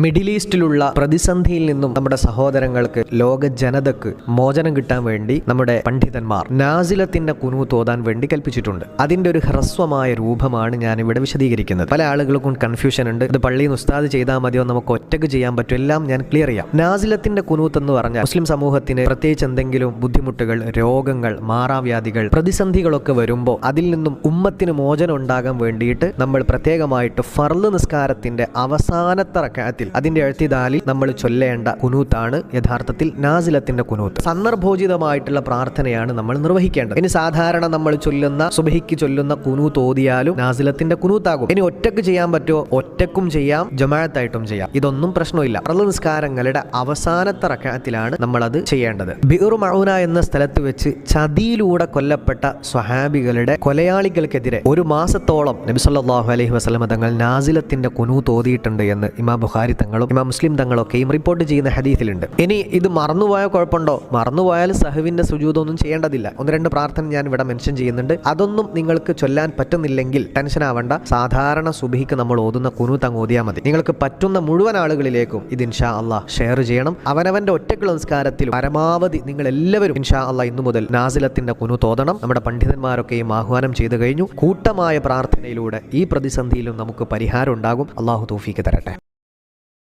Middle ഈസ്റ്റിലുള്ള പ്രതിസന്ധിയിൽ നിന്നും നമ്മുടെ സഹോദരങ്ങൾക്ക്, ലോക ജനതക്ക് മോചനം കിട്ടാൻ വേണ്ടി നമ്മുടെ പണ്ഡിതന്മാർ നാസിലത്തിന്റെ ഖുനൂത്ത് ഓതാൻ വേണ്ടി കൽപ്പിച്ചിട്ടുണ്ട്. അതിന്റെ ഒരു ഹ്രസ്വമായ രൂപമാണ് ഞാനിവിടെ വിശദീകരിക്കുന്നത്. പല ആളുകൾക്കും കൺഫ്യൂഷൻ ഉണ്ട്. ഇത് പള്ളിയിൽ നിന്ന് ഉസ്താദ് ചെയ്താൽ മതിയോ, നമുക്ക് ഒറ്റയ്ക്ക് ചെയ്യാൻ പറ്റും, എല്ലാം ഞാൻ ക്ലിയർ ചെയ്യാം. നാസിലത്തിന്റെ ഖുനൂത്ത് എന്ന് പറഞ്ഞാൽ മുസ്ലിം സമൂഹത്തിന് പ്രത്യേകിച്ച് എന്തെങ്കിലും ബുദ്ധിമുട്ടുകൾ, രോഗങ്ങൾ, മാറാവ്യാധികൾ, പ്രതിസന്ധികളൊക്കെ വരുമ്പോൾ അതിൽ നിന്നും ഉമ്മത്തിന് മോചനം ഉണ്ടാകാൻ വേണ്ടിയിട്ട് നമ്മൾ പ്രത്യേകമായിട്ട് ഫർള് നിസ്കാരത്തിന്റെ അവസാനത്തെ റക്അത്തിൽ അതിന്റെ എഴുത്തിദാലിൽ നമ്മൾ ചൊല്ലേണ്ട ഖുനൂത്താണ് യഥാർത്ഥത്തിൽ നാസിലത്തിന്റെ ഖുനൂത്ത്. സന്ദർഭോചിതമായിട്ടുള്ള പ്രാർത്ഥനയാണ് നമ്മൾ നിർവഹിക്കേണ്ടത്. ഇനി സാധാരണ നമ്മൾ ചൊല്ലുന്ന സുബ്ഹിക്ക് ചൊല്ലുന്ന ഖുനൂത്ത് ഓതിയാലും നാസിലത്തിന്റെ ഖുനൂത്താകും. ഇനി ഒറ്റക്ക് ചെയ്യാൻ പറ്റുമോ? ഒറ്റക്കും ചെയ്യാം, ജമാഅത്തായിട്ടും ചെയ്യാം. ഇതൊന്നും പ്രശ്നമില്ല. ഫർള് നിസ്കാരങ്ങളുടെ അവസാനത്തെ റക്അത്തിലാണ് നമ്മൾ അത് ചെയ്യേണ്ടത്. ബിഉർ മഊന എന്ന സ്ഥലത്ത് വെച്ച് ചതിയിലൂടെ കൊല്ലപ്പെട്ട സ്വഹാബികളുടെ കൊലയാളികൾക്കെതിരെ ഒരു മാസത്തോളം നബി സല്ലല്ലാഹു അലൈഹി വസല്ലം തങ്ങൾ നാസിലത്തിന്റെ ഖുനൂത്ത് ഓതിയിട്ടുണ്ട് എന്ന് ഇമാം ബുഖാരി തങ്ങളും ഇമാം മുസ്ലിം തങ്ങളൊക്കെയും റിപ്പോർട്ട് ചെയ്യുന്ന ഹദീസിലുണ്ട്. ഇനി ഇത് മറന്നുപോയ കുഴപ്പമുണ്ടോ? മറന്നുപോയാൽ സഹവിന്റെ സുജൂദൊന്നും ചെയ്യേണ്ടതില്ല. ഒന്ന് രണ്ട് പ്രാർത്ഥന ഞാൻ ഇവിടെ മെൻഷൻ ചെയ്യുന്നുണ്ട്. അതൊന്നും നിങ്ങൾക്ക് ചൊല്ലാൻ പറ്റുന്നില്ലെങ്കിൽ ടെൻഷൻ ആവണ്ട. സാധാരണ സുബ്ഹിക്ക് നമ്മൾ ഓതുന്ന ഖുനൂത്ത് അങ്ങ് ഓതിയാൽ മതി. നിങ്ങൾക്ക് പറ്റുന്ന മുഴുവൻ ആളുകളിലേക്കും ഇത് ഇൻഷാ അല്ലാഹ് ഷെയർ ചെയ്യണം. അവനവന്റെ ഒറ്റക്കുള്ള നിസ്കാരത്തിൽ പരമാവധി നിങ്ങൾ എല്ലാവരും ഇൻഷാ അല്ലാഹ് ഇന്നു മുതൽ നാസിലത്തിന്റെ ഖുനൂത്ത് ഓതണം. നമ്മുടെ പണ്ഡിതന്മാരൊക്കെയും ആഹ്വാനം ചെയ്തു കഴിഞ്ഞു. കൂട്ടമായ പ്രാർത്ഥനയിലൂടെ ഈ പ്രതിസന്ധിയിലും നമുക്ക് പരിഹാരം ഉണ്ടാകും. അല്ലാഹു തൗഫീഖ് തരട്ടെ.